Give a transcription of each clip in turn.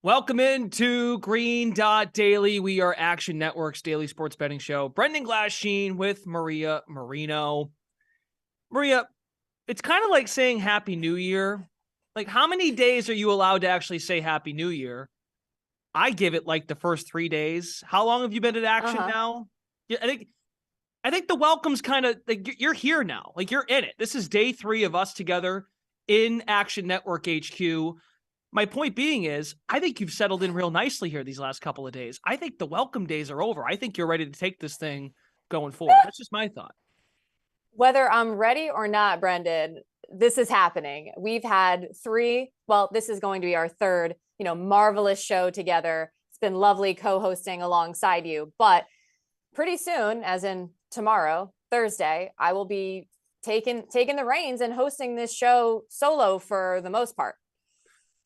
Welcome into Green Dot Daily. We are Action Network's daily sports betting show. Brendan Glasheen with Maria Marino. Maria, it's kind of like saying Happy New Year. Like, how many days are you allowed to actually say Happy New Year? I give it like the first 3 days. How long have you been at Action now? Yeah, I think the welcome's kind of like you're here now. Like, you're in it. This is day 3 of us together in Action Network HQ. My point being is, I think you've settled in real nicely here these last couple of days. I think the welcome days are over. I think you're ready to take this thing going forward. That's just my thought. Whether I'm ready or not, Brendan, this is happening. We've had this is going to be our third, marvelous show together. It's been lovely co-hosting alongside you, but pretty soon, as in tomorrow, Thursday, I will be taking the reins and hosting this show solo for the most part.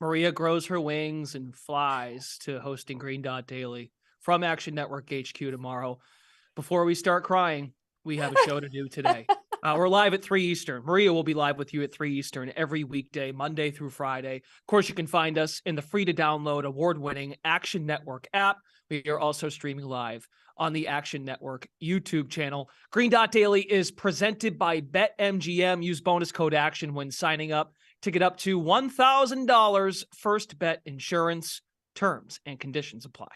Maria grows her wings and flies to hosting Green Dot Daily from Action Network HQ tomorrow. Before we start crying, we have a show to do today. We're live at 3 Eastern. Maria will be live with you at 3 Eastern every weekday, Monday through Friday. Of course, you can find us in the free-to-download, award-winning Action Network app. We are also streaming live on the Action Network YouTube channel. Green Dot Daily is presented by BetMGM. Use bonus code ACTION when signing up to get up to $1,000 first bet insurance. Terms and conditions apply.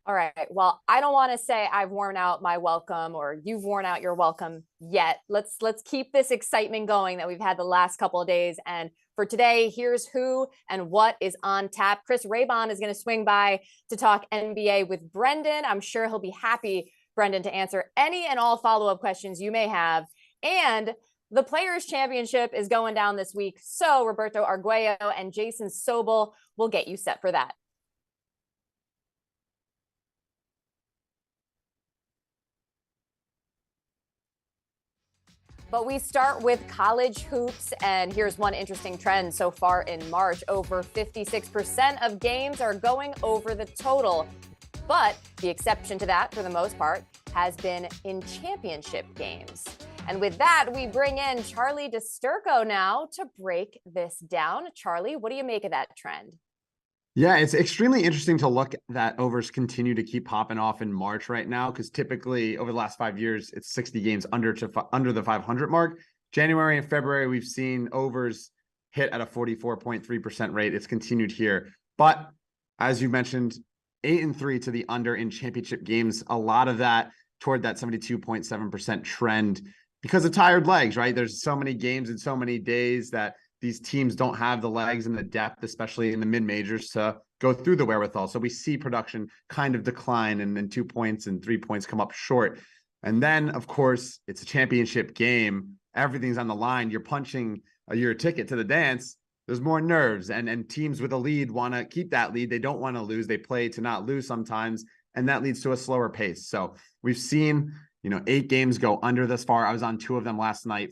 All right. Well, I don't want to say I've worn out my welcome or you've worn out your welcome yet. Let's keep this excitement going that we've had the last couple of days. And for today, here's who and what is on tap. Chris Raybon is going to swing by to talk NBA with Brendan. I'm sure he'll be happy, Brendan, to answer any and all follow-up questions you may have. And the Players' Championship is going down this week, so Roberto Arguello and Jason Sobel will get you set for that. But we start with college hoops, and here's one interesting trend so far in March. Over 56% of games are going over the total. But the exception to that, for the most part, has been in championship games. And with that, we bring in Charlie DiSturco now to break this down. Charlie, what do you make of that trend? Yeah, it's extremely interesting to look that overs continue to keep popping off in March right now, because typically over the last 5 years, it's 60 games under the 500 mark. January and February, we've seen overs hit at a 44.3% rate. It's continued here. But as you mentioned, 8-3 to the under in championship games, a lot of that toward that 72.7% trend because of tired legs, right? There's so many games and so many days that these teams don't have the legs and the depth, especially in the mid-majors, to go through the wherewithal. So we see production kind of decline, and then 2 points and 3 points come up short. And then, of course, it's a championship game. Everything's on the line. You're punching your ticket to the dance. There's more nerves, and teams with a lead want to keep that lead. They don't want to lose. They play to not lose sometimes, and that leads to a slower pace. So we've seen, 8 games go under this far. I was on 2 of them last night.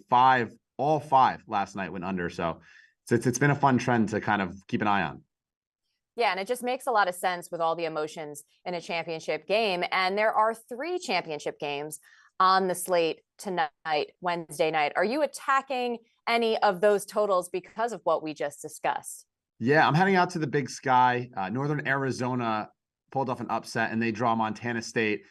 All 5 last night went under. So it's been a fun trend to kind of keep an eye on. Yeah, and it just makes a lot of sense with all the emotions in a championship game. And there are 3 championship games on the slate tonight, Wednesday night. Are you attacking any of those totals because of what we just discussed? Yeah, I'm heading out to the Big Sky. Northern Arizona pulled off an upset, and they draw Montana State.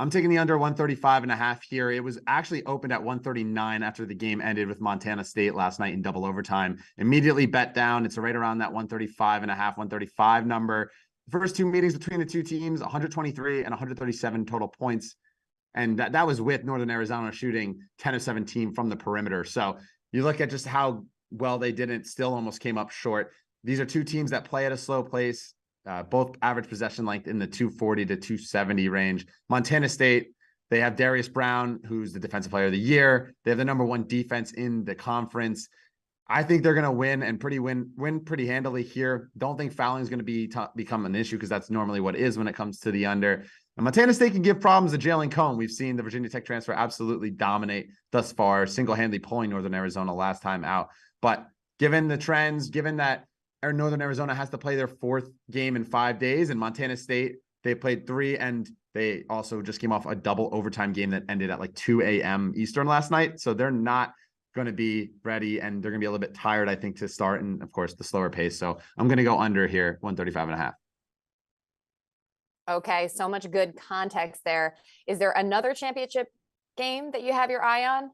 I'm taking the under 135.5 here. It was actually opened at 139 after the game ended with Montana State last night in double overtime. Immediately bet down. It's right around that 135.5, 135 number. The first 2 meetings between the 2 teams, 123 and 137 total points. And that was with Northern Arizona shooting 10 of 17 from the perimeter. So you look at just how well they did, it still almost came up short. These are 2 teams that play at a slow pace. Both average possession length in the 240 to 270 range. Montana State, they have Darius Brown, who's the defensive player of the year. They have the number 1 defense in the conference. I think they're going to win and win pretty handily here. Don't think fouling is going to become an issue, because that's normally what it is when it comes to the under. And Montana State can give problems to Jalen Cone. We've seen the Virginia Tech transfer absolutely dominate thus far, single-handedly pulling Northern Arizona last time out. But given the trends, given that Northern Arizona has to play their 4th game in 5 days, and Montana State, they played 3, and they also just came off a double overtime game that ended at like 2 a.m. Eastern last night. So they're not going to be ready, and they're going to be a little bit tired, I think, to start. And of course, the slower pace. So I'm going to go under here, 135.5. Okay, so much good context there. Is there another championship game that you have your eye on?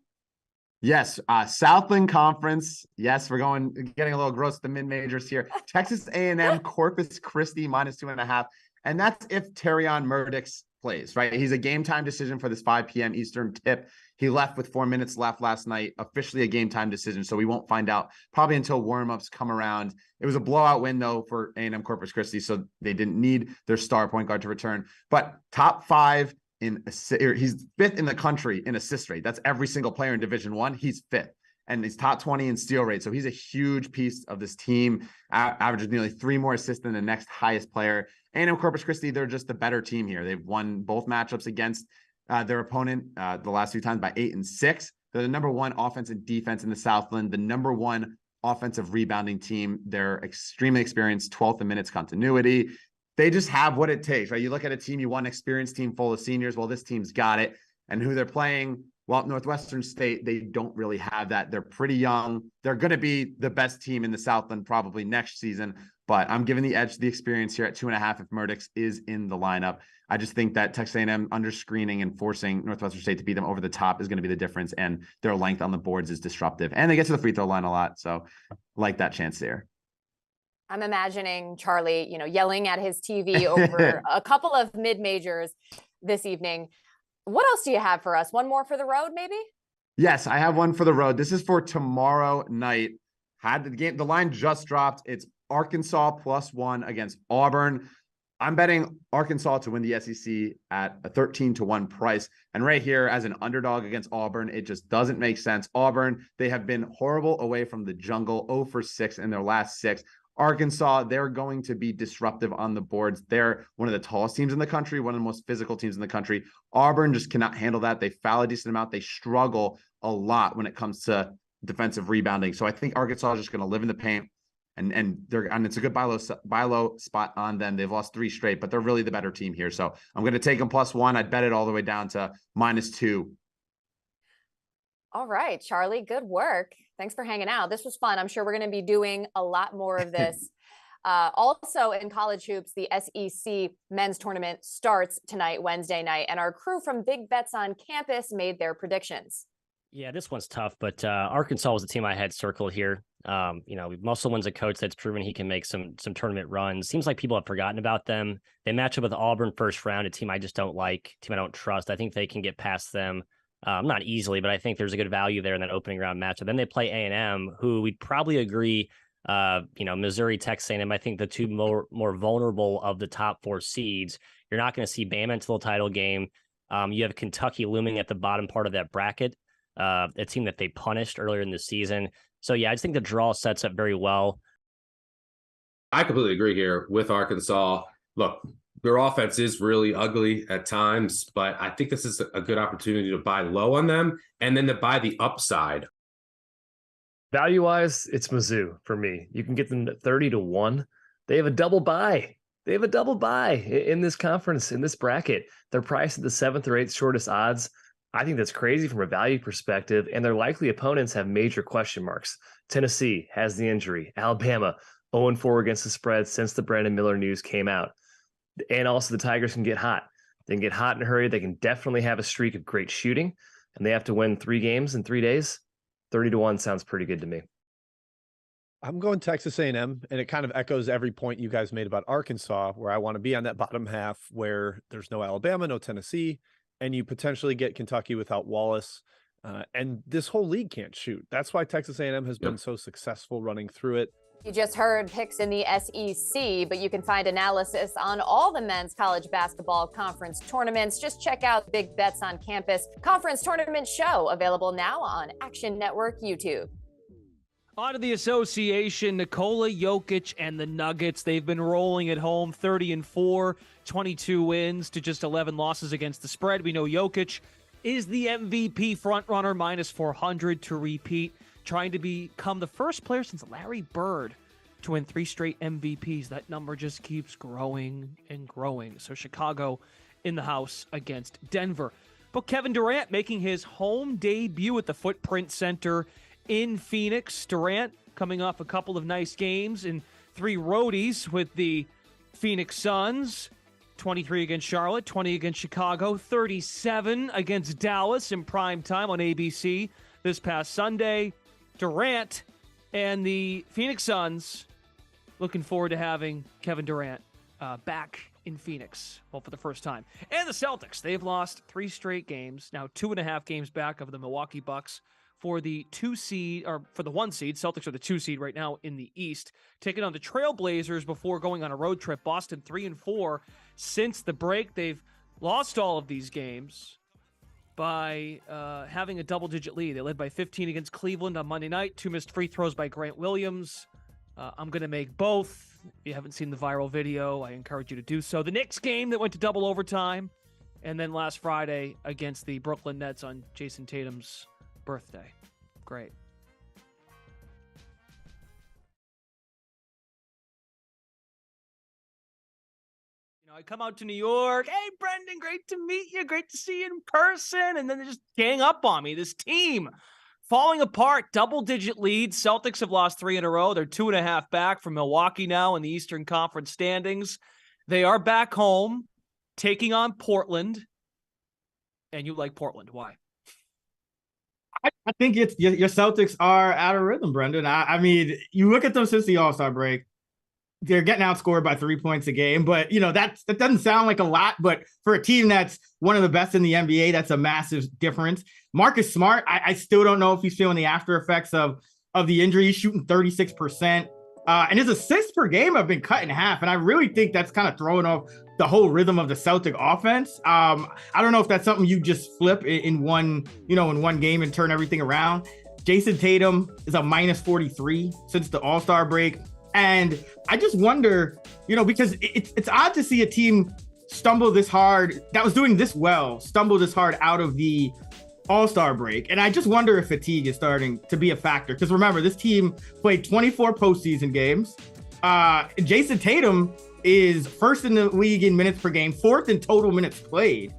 Yes, Southland Conference. Yes, getting a little gross at the mid-majors here. Texas A&M Corpus Christi -2.5. And that's if Terrion Murdix plays, right? He's a game time decision for this 5 p.m. Eastern tip. He left with 4 minutes left last night, officially a game time decision. So we won't find out probably until warm-ups come around. It was a blowout win, though, for A&M Corpus Christi, so they didn't need their star point guard to return. But top 5 he's 5th in the country in assist rate. That's every single player in Division I. He's 5th. And he's top 20 in steal rate. So he's a huge piece of this team, averages nearly 3 more assists than the next highest player. A&M Corpus Christi, they're just the better team here. They've won both matchups against their opponent the last 2 times by 8 and 6. They're the number 1 offense and defense in the Southland, the number 1 offensive rebounding team. They're extremely experienced, 12th in minutes continuity. They just have what it takes, right? You look at a team, you want an experienced team full of seniors. Well, this team's got it. And who they're playing, well, Northwestern State, they don't really have that. They're pretty young. They're going to be the best team in the Southland probably next season. But I'm giving the edge to the experience here at 2.5 if Murdix is in the lineup. I just think that Texas A&M under screening and forcing Northwestern State to beat them over the top is going to be the difference. And their length on the boards is disruptive. And they get to the free throw line a lot. So I like that chance there. I'm imagining Charlie, yelling at his TV over a couple of mid-majors this evening. What else do you have for us? One more for the road, maybe? Yes, I have one for the road. This is for tomorrow night. The line just dropped. It's Arkansas +1 against Auburn. I'm betting Arkansas to win the SEC at a 13-1 price. And right here, as an underdog against Auburn, it just doesn't make sense. Auburn, they have been horrible away from the jungle, 0 for 6 in their last 6. Arkansas, they're going to be disruptive on the boards. They're one of the tallest teams in the country, one of the most physical teams in the country. Auburn just cannot handle that. They foul a decent amount. They struggle a lot when it comes to defensive rebounding. So I think Arkansas is just going to live in the paint, and it's a good buy low spot on them. They've lost 3 straight, but they're really the better team here. So I'm going to take them +1. I'd bet it all the way down to -2. All right, Charlie, good work. Thanks for hanging out. This was fun. I'm sure we're going to be doing a lot more of this. Also in college hoops, the SEC men's tournament starts tonight, Wednesday night, and our crew from Big Bets on Campus made their predictions. Yeah, this one's tough, but Arkansas was the team I had circled here. Musselman's a coach that's proven he can make some tournament runs. Seems like people have forgotten about them. They match up with Auburn first round, a team I just don't like, a team I don't trust. I think they can get past them. Not easily, but I think there's a good value there in that opening round matchup. Then they play A&M, who we'd probably agree, Missouri, Texas A&M, I think the 2 more vulnerable of the top 4 seeds. You're not going to see Bama until the title game. You have Kentucky looming at the bottom part of that bracket, a team that they punished earlier in the season. So, yeah, I just think the draw sets up very well. I completely agree here with Arkansas. Look, their offense is really ugly at times, but I think this is a good opportunity to buy low on them and then to buy the upside. Value-wise, it's Mizzou for me. You can get them at 30-1. They have a double bye. In this conference, in this bracket. They're priced at the 7th or 8th shortest odds. I think that's crazy from a value perspective, and their likely opponents have major question marks. Tennessee has the injury. Alabama, 0-4 against the spread since the Brandon Miller news came out. And also the Tigers can get hot. They can get hot in a hurry. They can definitely have a streak of great shooting, and they have to win 3 games in 3 days. 30-1 sounds pretty good to me. I'm going Texas A&M, and it kind of echoes every point you guys made about Arkansas, where I want to be on that bottom half where there's no Alabama, no Tennessee, and you potentially get Kentucky without Wallace. And this whole league can't shoot. That's why Texas A&M has been so successful running through it. You just heard picks in the SEC, but you can find analysis on all the men's college basketball conference tournaments. Just check out Big Bets on Campus Conference Tournament Show, available now on Action Network YouTube. On to the association, Nikola Jokic and the Nuggets. They've been rolling at home, 30-4, 22 wins to just 11 losses against the spread. We know Jokic is the MVP frontrunner, -400 to repeat, trying to become the first player since Larry Bird to win 3 straight MVPs. That number just keeps growing and growing. So Chicago in the house against Denver. But Kevin Durant making his home debut at the Footprint Center in Phoenix. Durant coming off a couple of nice games and 3 roadies with the Phoenix Suns. 23 against Charlotte, 20 against Chicago, 37 against Dallas in prime time on ABC this past Sunday. Durant and the Phoenix Suns looking forward to having Kevin Durant back in Phoenix, well, for the first time. And the Celtics, they've lost 3 straight games, now 2.5 games back of the Milwaukee Bucks for the 1 seed. Celtics are the 2 seed right now in the East, taking on the Trailblazers before going on a road trip. Boston 3-4 since the break. They've lost all of these games by having a double-digit lead. They led by 15 against Cleveland on Monday night. 2 missed free throws by Grant Williams. I'm going to make both. If you haven't seen the viral video, I encourage you to do so. The Knicks game that went to double overtime, and then last Friday against the Brooklyn Nets on Jason Tatum's birthday. Great. I come out to New York. Hey, Brendan, great to meet you. Great to see you in person. And then they just gang up on me. This team falling apart. Double-digit leads. Celtics have lost 3 in a row. They're 2.5 back from Milwaukee now in the Eastern Conference standings. They are back home, taking on Portland. And you like Portland. Why? I think your Celtics are out of rhythm, Brendan. I mean, you look at them since the All-Star break. They're getting outscored by 3 points a game, but that doesn't sound like a lot, but for a team that's one of the best in the NBA, that's a massive difference. Marcus Smart, I still don't know if he's feeling the after effects of the injury. He's shooting 36%. And his assists per game have been cut in half. And I really think that's kind of throwing off the whole rhythm of the Celtic offense. I don't know if that's something you just flip in one game and turn everything around. Jason Tatum is a minus 43 since the All-Star break. And I just wonder, because it's odd to see a team stumble this hard, that was doing this well, stumble this hard out of the All-Star break. And I just wonder if fatigue is starting to be a factor. Because remember, this team played 24 postseason games. Jason Tatum is first in the league in minutes per game, 4th in total minutes played.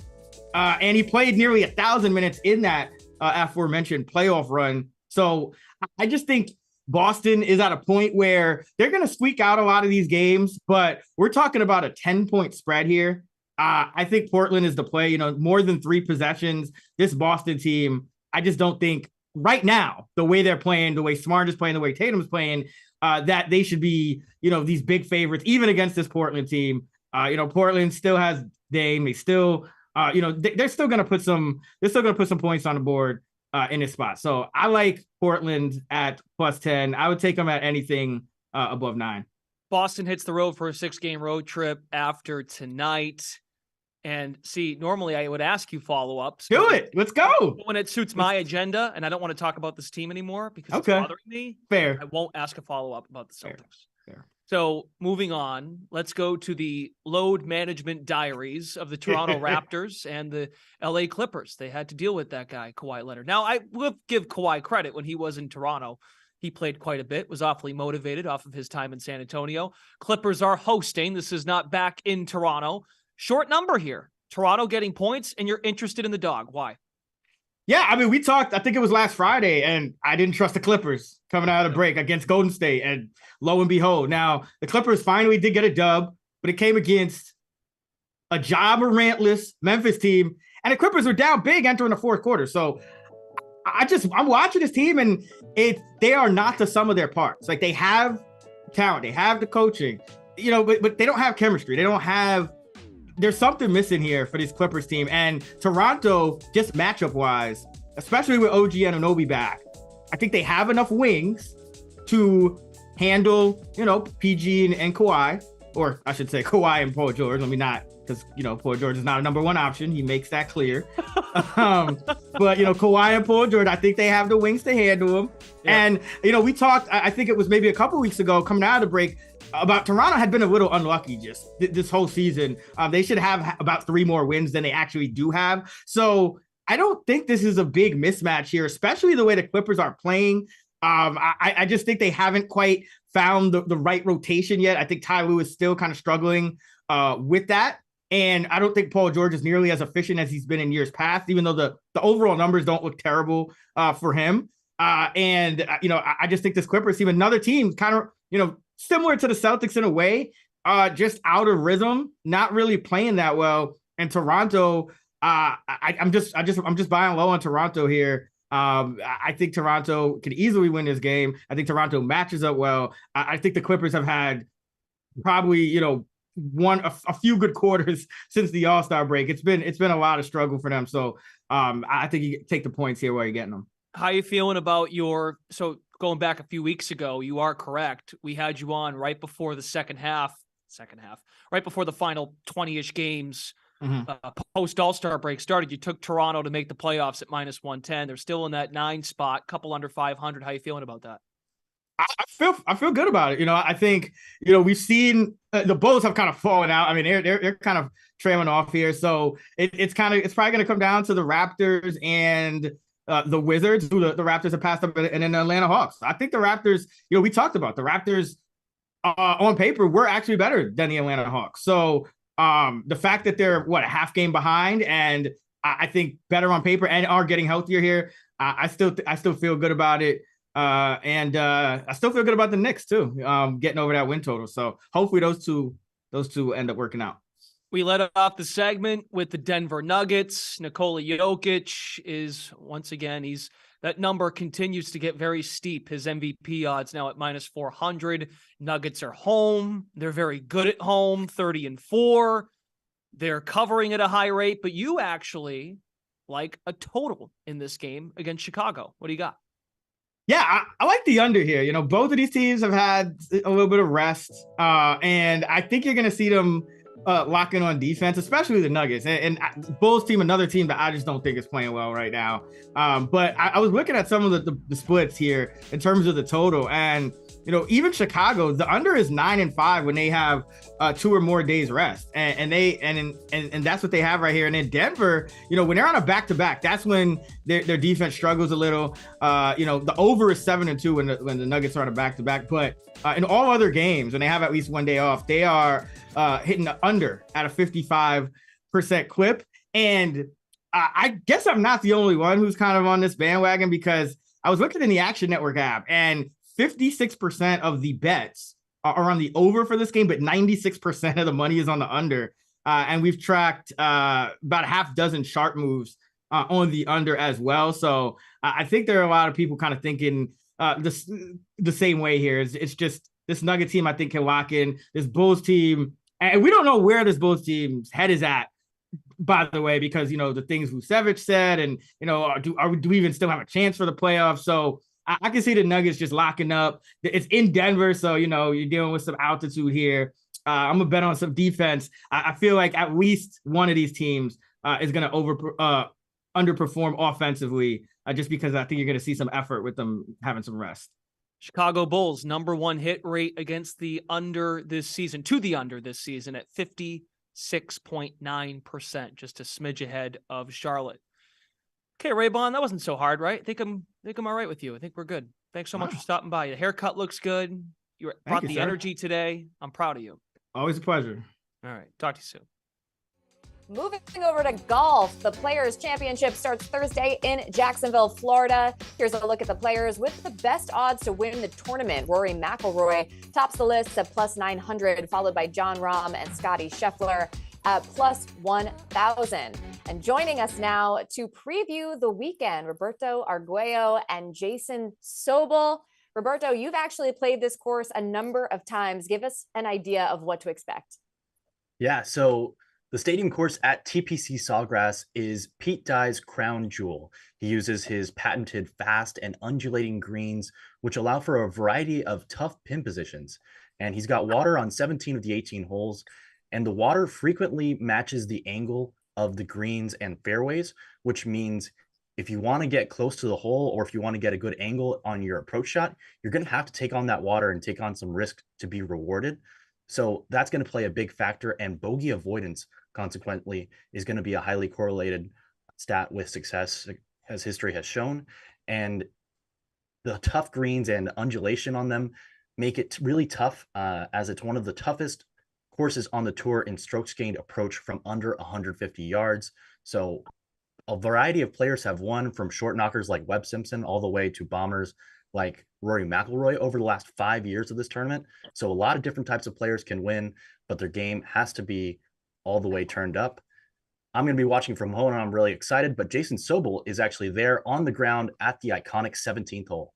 And he played nearly 1,000 minutes in that aforementioned playoff run. So I just think Boston is at a point where they're going to squeak out a lot of these games, but we're talking about a 10-point spread here. I think Portland is the play, more than 3 possessions. This Boston team, I just don't think right now, the way they're playing, the way Smart is playing, the way Tatum's playing, that they should be, these big favorites, even against this Portland team. Portland still has Dame. They still, they're still going to put some points on the board in this spot. So I like Portland at +10. I would take them at anything above 9. Boston hits the road for a 6-game road trip after tonight. And see, normally I would ask you follow-ups. Do it. Let's go. When it suits my agenda and I don't want to talk about this team anymore because it's bothering me. Fair. I won't ask a follow-up about the Celtics. Fair. So moving on, let's go to the load management diaries of the Toronto Raptors and the LA Clippers. They had to deal with that guy, Kawhi Leonard. Now, I will give Kawhi credit. When he was in Toronto, he played quite a bit, was awfully motivated off of his time in San Antonio. Clippers are hosting. This is not back in Toronto. Short number here. Toronto getting points, and you're interested in the dog. Why? Yeah, I mean, we talked, I think it was last Friday, and I didn't trust the Clippers coming out of the break against Golden State, and lo and behold, now the Clippers finally did get a dub, but it came against a Ja Morantless Memphis team, and the Clippers were down big entering the fourth quarter. So I'm watching this team, and they are not the sum of their parts. Like, they have talent, they have the coaching, but they don't have chemistry. There's something missing here for this Clippers team. And Toronto, just matchup wise, especially with OG Anunoby back, I think they have enough wings to handle, PG and Kawhi, or I should say Kawhi and Paul George. Let me not, because, Paul George is not a number 1 option. He makes that clear. But, Kawhi and Paul George, I think they have the wings to handle him. Yeah. And, we talked, I think it was maybe a couple weeks ago coming out of the break, about Toronto had been a little unlucky just this whole season. They should have about 3 more wins than they actually do have. So I don't think this is a big mismatch here, especially the way the Clippers are playing. I just think they haven't quite found the right rotation yet. I think Ty Lue is still kind of struggling with that. And I don't think Paul George is nearly as efficient as he's been in years past, even though the overall numbers don't look terrible for him. I just think this Clippers team, another team kind of, similar to the Celtics in a way, just out of rhythm, not really playing that well. And Toronto, I'm just buying low on Toronto here. I think Toronto can easily win this game. I think Toronto matches up well. I think the Clippers have had probably, a few good quarters since the All-Star break. It's been a lot of struggle for them. So I think you take the points here while you're getting them. How are you feeling about so going back a few weeks ago, you are correct. We had you on right before the second half, right before the final 20-ish games. Post All-Star break started. You took Toronto to make the playoffs at -110. They're still in that 9 spot, couple under 500. How you feeling about that? I feel good about it. I think, we've seen the Bulls have kind of fallen out. I mean, they're kind of trailing off here. So it's probably going to come down to the Raptors and the Wizards, who the Raptors have passed up, and then the Atlanta Hawks. I think the Raptors, we talked about the Raptors on paper were actually better than the Atlanta Hawks. So the fact that they're a half game behind, and I think better on paper and are getting healthier here, I still feel good about it. And I still feel good about the Knicks too, getting over that win total. So hopefully those two end up working out. We led off the segment with the Denver Nuggets. Nikola Jokic is once again, that number continues to get very steep. His MVP odds now at -400. Nuggets are home. They're very good at home, 30-4. They're covering at a high rate, but you actually like a total in this game against Chicago. What do you got? Yeah, I like the under here. Both of these teams have had a little bit of rest, and I think you're going to see them locking on defense, especially the Nuggets. And Bulls team, another team that I just don't think is playing well right now. But I was looking at some of the splits here in terms of the total, and even Chicago, the under is 9-5 when they have 2 or more days rest, and that's what they have right here. And then Denver, when they're on a back-to-back, that's when their defense struggles a little. The over is 7-2 when the Nuggets are on a back-to-back, but in all other games, when they have at least one day off, they are hitting the under at a 55% clip. And I guess I'm not the only one who's kind of on this bandwagon, because I was looking in the Action Network app, and 56% of the bets are on the over for this game, but 96% of the money is on the under. And we've tracked about a half dozen sharp moves on the under as well. So I think there are a lot of people kind of thinking the same way here. It's just this Nugget team, I think, can lock in this Bulls team. And we don't know where this Bulls team's head is at, by the way, because, the things Vucevic said, and, do we even still have a chance for the playoffs? So I can see the Nuggets just locking up. It's in Denver, so, you're dealing with some altitude here. I'm going to bet on some defense. I feel like at least one of these teams is going to underperform offensively, just because I think you're going to see some effort with them having some rest. Chicago Bulls, number 1 hit rate against the under this season, at 56.9%, just a smidge ahead of Charlotte. Okay, Raybon, that wasn't so hard, right? I think I'm all right with you. I think we're good. Thanks so much for stopping by. Your haircut looks good. You brought the energy today. I'm proud of you. Always a pleasure. All right. Talk to you soon. Moving over to golf, the Players Championship starts Thursday in Jacksonville, Florida. Here's a look at the players with the best odds to win the tournament. Rory McIlroy tops the list at +900, followed by Jon Rahm and Scottie Scheffler at +1,000. And joining us now to preview the weekend, Roberto Arguello and Jason Sobel. Roberto, you've actually played this course a number of times. Give us an idea of what to expect. Yeah, so the stadium course at TPC Sawgrass is Pete Dye's crown jewel. He uses his patented fast and undulating greens, which allow for a variety of tough pin positions. And he's got water on 17 of the 18 holes, and the water frequently matches the angle of the greens and fairways, which means if you want to get close to the hole, or if you want to get a good angle on your approach shot, you're going to have to take on that water and take on some risk to be rewarded. So that's going to play a big factor, and bogey avoidance, consequently, is going to be a highly correlated stat with success, as history has shown. And the tough greens and undulation on them make it really tough, as it's one of the toughest courses on the tour in strokes gained approach from under 150 yards. So a variety of players have won, from short knockers like Webb Simpson all the way to bombers like Rory McIlroy over the last 5 years of this tournament. So a lot of different types of players can win, but their game has to be all the way turned up. I'm going to be watching from home, and I'm really excited, but Jason Sobel is actually there on the ground at the iconic 17th hole.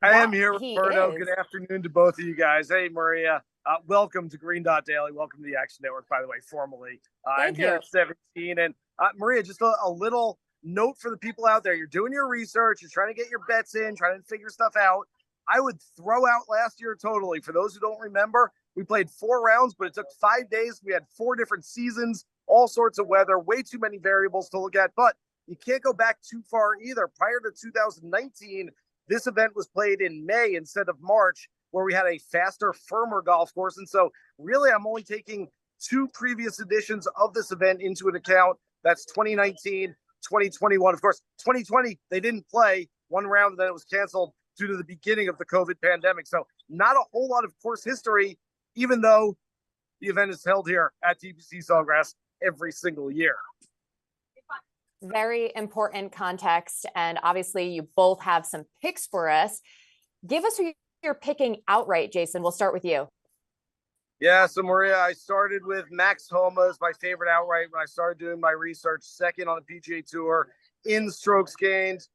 I am here, He Roberto. is. Good afternoon to both of you guys. Hey, Maria. Welcome to Green Dot Daily. Welcome to the Action Network, by the way, formally. I'm here at 17. And Maria, just a little note for the people out there. You're doing your research. You're trying to get your bets in, trying to figure stuff out. I would throw out last year totally. For those who don't remember, we played 4 rounds, but it took 5 days. We had 4 different seasons, all sorts of weather, way too many variables to look at. But you can't go back too far either. Prior to 2019, this event was played in May instead of March, where we had a faster, firmer golf course. And so really, I'm only taking 2 previous editions of this event into an account. That's 2019, 2021. Of course, 2020, they didn't play 1 round, and then it was canceled due to the beginning of the COVID pandemic. So not a whole lot of course history, even though the event is held here at TPC Sawgrass every single year. Very important context. And obviously, you both have some picks for us. Give us who you're picking outright, Jason. We'll start with you. Yeah, so Maria, I started with Max Homa as my favorite outright when I started doing my research, second on the PGA Tour in strokes gained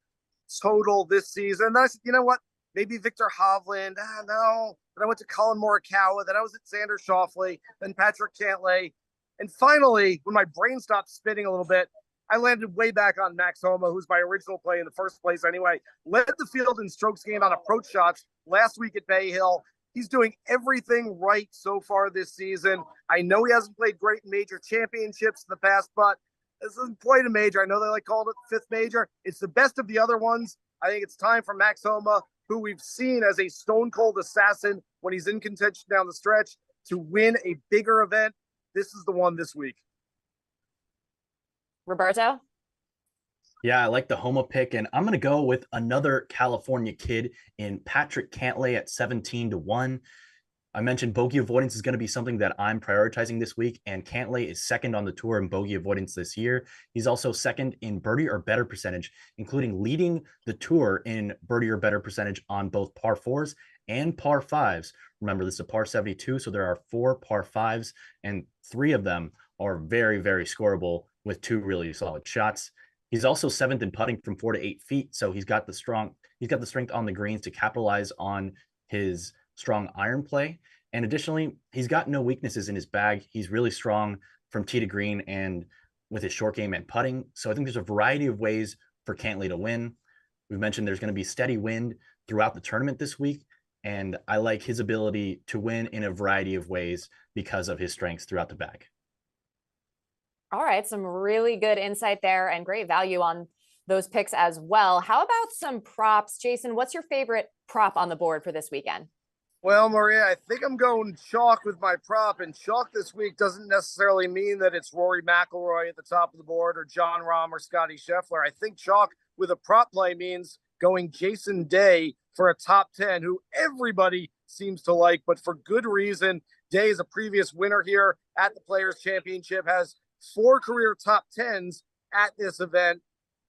total this season. And I said, you know what? Maybe Victor Hovland. No. Then I went to Colin Morikawa. Then I was at Xander Schauffele. Then Patrick Cantlay. And finally, when my brain stopped spinning a little bit, I landed way back on Max Homa, who's my original play in the first place anyway. Led the field in strokes gained on approach shots last week at Bay Hill. He's doing everything right so far this season. I know he hasn't played great in major championships in the past, but this isn't quite a major. I know they like called it the 5th major. It's the best of the other ones. I think it's time for Max Homa, who we've seen as a stone cold assassin when he's in contention down the stretch, to win a bigger event. This is the one this week. Roberto? Yeah, I like the Homa pick, and I'm going to go with another California kid in Patrick Cantlay at 17-1. I mentioned bogey avoidance is going to be something that I'm prioritizing this week, and Cantlay is second on the tour in bogey avoidance this year. He's also second in birdie or better percentage, including leading the tour in birdie or better percentage on both par 4s and par 5s. Remember, this is a par 72, so there are 4 par 5s, and 3 of them are very, very scoreable with 2 really solid shots. He's also 7th in putting from 4 to 8 feet, so he's got the strength on the greens to capitalize on his strong iron play. And additionally, he's got no weaknesses in his bag. He's really strong from tee to green and with his short game and putting. So I think there's a variety of ways for Cantlay to win. We've mentioned there's going to be steady wind throughout the tournament this week, and I like his ability to win in a variety of ways because of his strengths throughout the bag. All right, some really good insight there and great value on those picks as well. How about some props? Jason, what's your favorite prop on the board for this weekend? Well, Maria, I think I'm going chalk with my prop, and chalk this week doesn't necessarily mean that it's Rory McIlroy at the top of the board or John Rahm or Scotty Scheffler. I think chalk with a prop play means going Jason Day for a top 10, who everybody seems to like, but for good reason. Day is a previous winner here at the Players Championship, has 4 career top 10s at this event.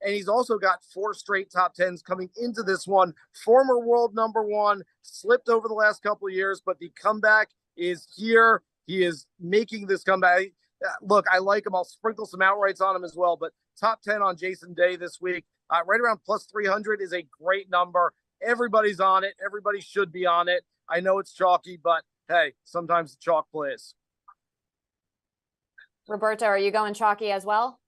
And he's also got 4 straight top 10s coming into this one. Former world number 1, slipped over the last couple of years, but the comeback is here. He is making this comeback. Look, I like him. I'll sprinkle some outrights on him as well, but top 10 on Jason Day this week. Right around plus 300 is a great number. Everybody's on it. Everybody should be on it. I know it's chalky, but hey, sometimes the chalk plays. Roberto, are you going chalky as well?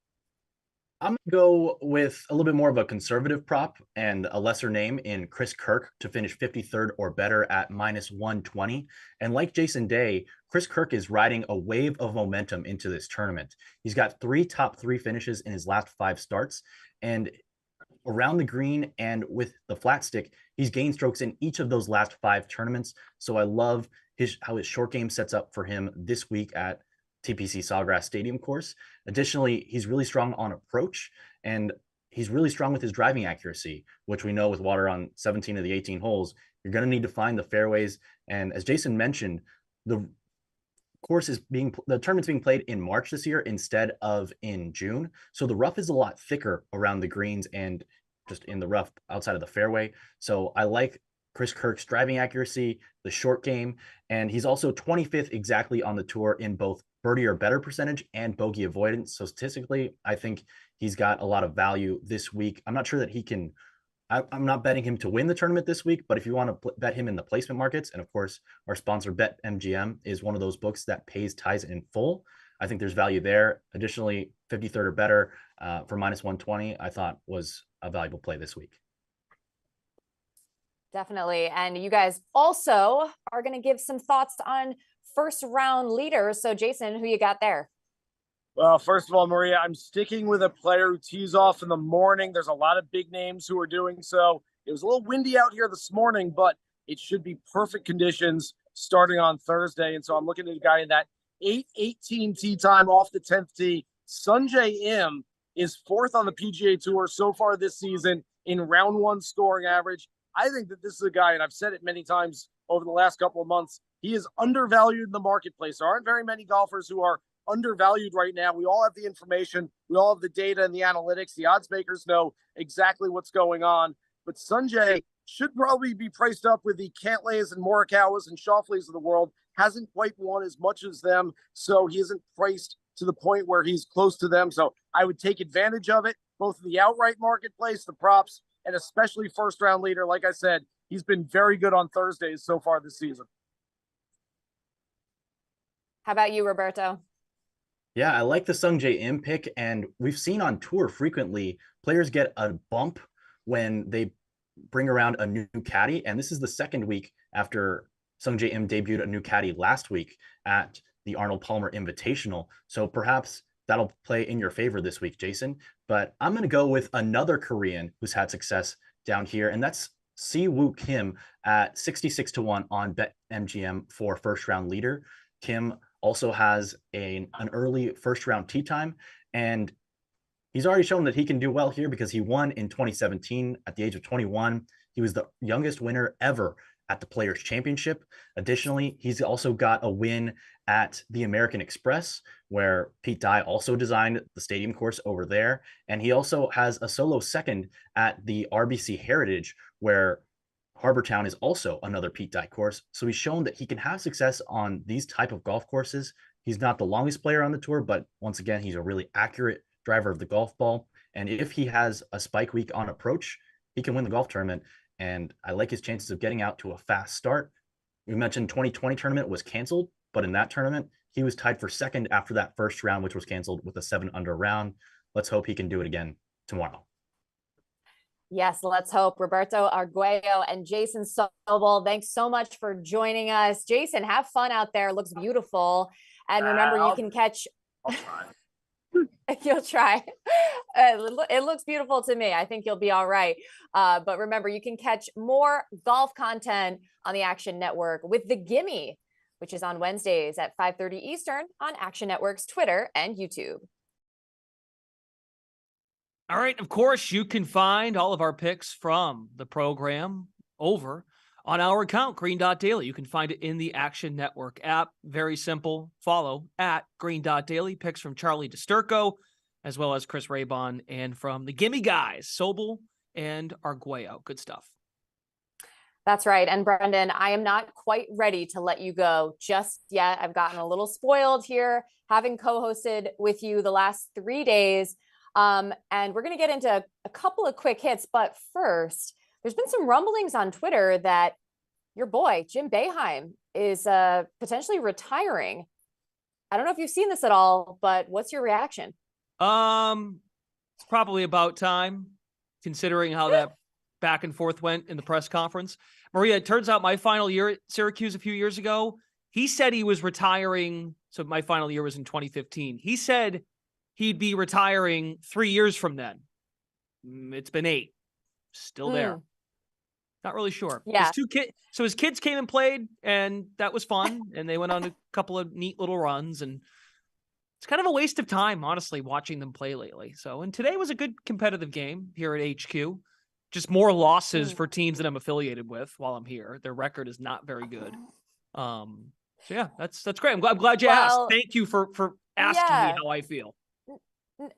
I'm going to go with a little bit more of a conservative prop and a lesser name in Chris Kirk to finish 53rd or better at minus 120. And like Jason Day, Chris Kirk is riding a wave of momentum into this tournament. He's got 3 top 3 finishes in his last 5 starts. And around the green and with the flat stick, he's gained strokes in each of those last 5 tournaments. So I love how his short game sets up for him this week at TPC Sawgrass Stadium course. Additionally, he's really strong on approach, and he's really strong with his driving accuracy, which we know with water on 17 of the 18 holes, you're going to need to find the fairways. And as Jason mentioned, the the tournament's being played in March this year instead of in June. So the rough is a lot thicker around the greens and just in the rough outside of the fairway. So I like Chris Kirk's driving accuracy, the short game, and he's also 25th exactly on the tour in both birdie or better percentage and bogey avoidance. So statistically, I think he's got a lot of value this week. I'm not sure that he can. I'm not betting him to win the tournament this week, but if you want to bet him in the placement markets, and of course, our sponsor BetMGM is one of those books that pays ties in full. I think there's value there. Additionally, 53rd or better for -120, I thought was a valuable play this week. Definitely. And you guys also are going to give some thoughts on first round leaders. So Jason, who you got there? Well, first of all, Maria, I'm sticking with a player who tees off in the morning. There's a lot of big names who are doing so. It was a little windy out here this morning, but it should be perfect conditions starting on Thursday. And so I'm looking at a guy in that 8:18 tee time off the 10th tee. Sungjae Im is 4th on the PGA Tour so far this season in round one scoring average. I think that this is a guy, and I've said it many times over the last couple of months, he is undervalued in the marketplace. There aren't very many golfers who are undervalued right now. We all have the information. We all have the data and the analytics. The odds makers know exactly what's going on. But Sungjae should probably be priced up with the Cantlays and Morikawas and Schauffele's of the world. Hasn't quite won as much as them, so he isn't priced to the point where he's close to them. So I would take advantage of it, both in the outright marketplace, the props, and especially first round leader. Like I said, he's been very good on Thursdays so far this season. How about you, Roberto? Yeah, I like the Sungjae Im pick, and we've seen on tour frequently players get a bump when they bring around a new caddy, and this is the second week after Sungjae Im debuted a new caddy last week at the Arnold Palmer Invitational. So perhaps that'll play in your favor this week, Jason. But I'm going to go with another Korean who's had success down here, and that's Si-Woo Kim at 66-1 on BetMGM for first round leader. Kim also has an early first round tee time, and he's already shown that he can do well here because he won in 2017 at the age of 21. He was the youngest winner ever at the Players Championship. Additionally, he's also got a win at the American Express, where Pete Dye also designed the stadium course over there. And he also has a solo second at the RBC Heritage, where Harbor Town is also another Pete Dye course. So he's shown that he can have success on these type of golf courses. He's not the longest player on the tour, but once again, he's a really accurate driver of the golf ball. And if he has a spike week on approach, he can win the golf tournament. And I like his chances of getting out to a fast start. We mentioned 2020 tournament was canceled, but in that tournament, he was tied for second after that first round, which was canceled, with a 7-under round. Let's hope he can do it again tomorrow. Yes, let's hope. Roberto Arguello and Jason Sobel, thanks so much for joining us. Jason, have fun out there. It looks beautiful. And remember, you can catch... I'll try. You'll try. It looks beautiful to me. I think you'll be all right. But remember, you can catch more golf content on the Action Network with The Gimme, which is on Wednesdays at 5:30 Eastern on Action Network's Twitter and YouTube. All right. Of course, you can find all of our picks from the program over on our account, Green Dot Daily. You can find it in the Action Network app. Very simple. Follow at Green Dot Daily. Picks from Charlie DiSturco, as well as Chris Raybon, and from the Gimme guys, Sobel and Arguello. Good stuff. That's right. And Brendan, I am not quite ready to let you go just yet. I've gotten a little spoiled here, having co-hosted with you the last 3 days. And we're going to get into a couple of quick hits. But first, there's been some rumblings on Twitter that your boy, Jim Boeheim, is potentially retiring. I don't know if you've seen this at all, but what's your reaction? It's probably about time, considering how that back and forth went in the press conference. Maria, it turns out my final year at Syracuse a few years ago, he said he was retiring. So my final year was in 2015. He said he'd be retiring 3 years from then. It's been 8. Still there. Not really sure. Yeah. So his kids came and played, and that was fun. And they went on a couple of neat little runs. And it's kind of a waste of time, honestly, watching them play lately. So, and today was a good competitive game here at HQ. Just more losses for teams that I'm affiliated with while I'm here. Their record is not very good. So yeah, that's great. I'm glad you asked. Thank you for asking me how I feel.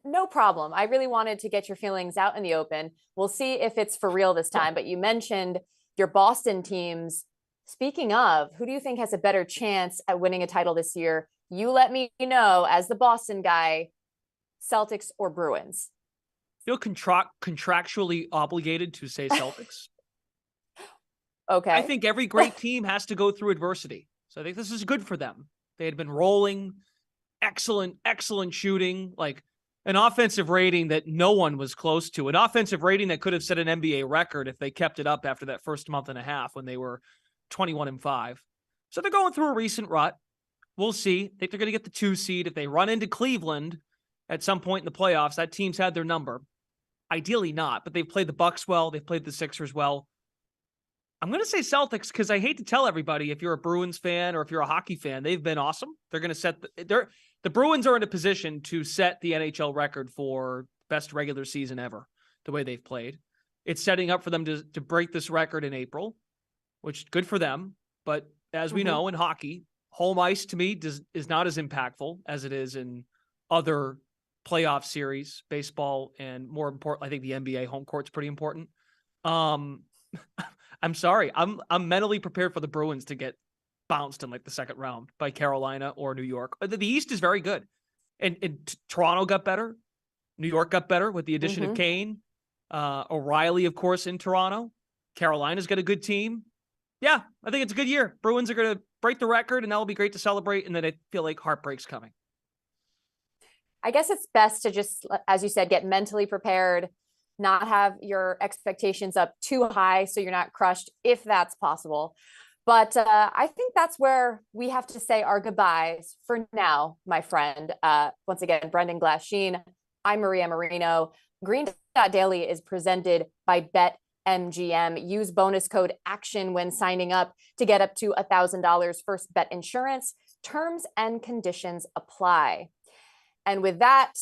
No problem. I really wanted to get your feelings out in the open. We'll see if it's for real this time. But you mentioned your Boston teams. Speaking of, who do you think has a better chance at winning a title this year? You let me know, as the Boston guy, Celtics or Bruins? Feel contractually obligated to say Celtics. Okay. I think every great team has to go through adversity. So I think this is good for them. They had been rolling, excellent shooting, like an offensive rating that no one was close to, an offensive rating that could have set an NBA record if they kept it up after that first month and a half when they were 21-5. So they're going through a recent rut. We'll see. I think they're going to get the 2 seed. If they run into Cleveland at some point in the playoffs, that team's had their number. Ideally not, but they've played the Bucks well. They've played the Sixers well. I'm going to say Celtics because I hate to tell everybody, if you're a Bruins fan or if you're a hockey fan, they've been awesome. They're going to set the Bruins are in a position to set the NHL record for best regular season ever, the way they've played. It's setting up for them to break this record in April, which good for them. But as we know in hockey, home ice to me is not as impactful as it is in other playoff series, baseball, and more important, I think the NBA home court's pretty important. I'm sorry. I'm mentally prepared for the Bruins to get bounced in like the second round by Carolina or New York. The East is very good. And Toronto got better. New York got better with the addition of Kane. O'Reilly, of course, in Toronto. Carolina's got a good team. Yeah, I think it's a good year. Bruins are going to break the record, and that'll be great to celebrate. And then I feel like heartbreak's coming. I guess it's best to just, as you said, get mentally prepared, not have your expectations up too high so you're not crushed, if that's possible. But I think that's where we have to say our goodbyes for now, my friend. Once again, Brendan Glasheen, I'm Maria Marino. Green Dot Daily is presented by BetMGM. Use bonus code ACTION when signing up to get up to $1,000 first bet insurance. Terms and conditions apply. And with that,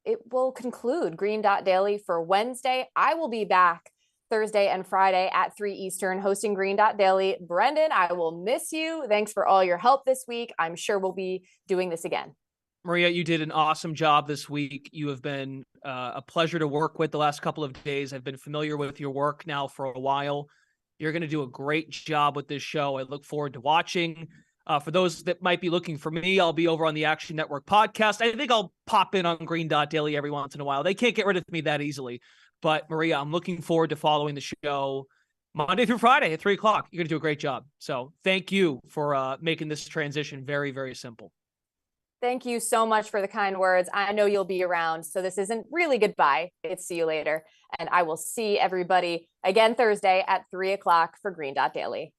it will conclude Green Dot Daily for Wednesday. I will be back Thursday and Friday at 3 Eastern hosting Green Dot Daily. Brendan, I will miss you. Thanks for all your help this week. I'm sure we'll be doing this again. Maria, you did an awesome job this week. You have been a pleasure to work with the last couple of days. I've been familiar with your work now for a while. You're going to do a great job with this show. I look forward to watching. For those that might be looking for me, I'll be over on the Action Network podcast. I think I'll pop in on Green Dot Daily every once in a while. They can't get rid of me that easily. But Maria, I'm looking forward to following the show Monday through Friday at 3 o'clock. You're going to do a great job. So thank you for making this transition very, very simple. Thank you so much for the kind words. I know you'll be around, so this isn't really goodbye. It's see you later. And I will see everybody again Thursday at 3 o'clock for Green Dot Daily.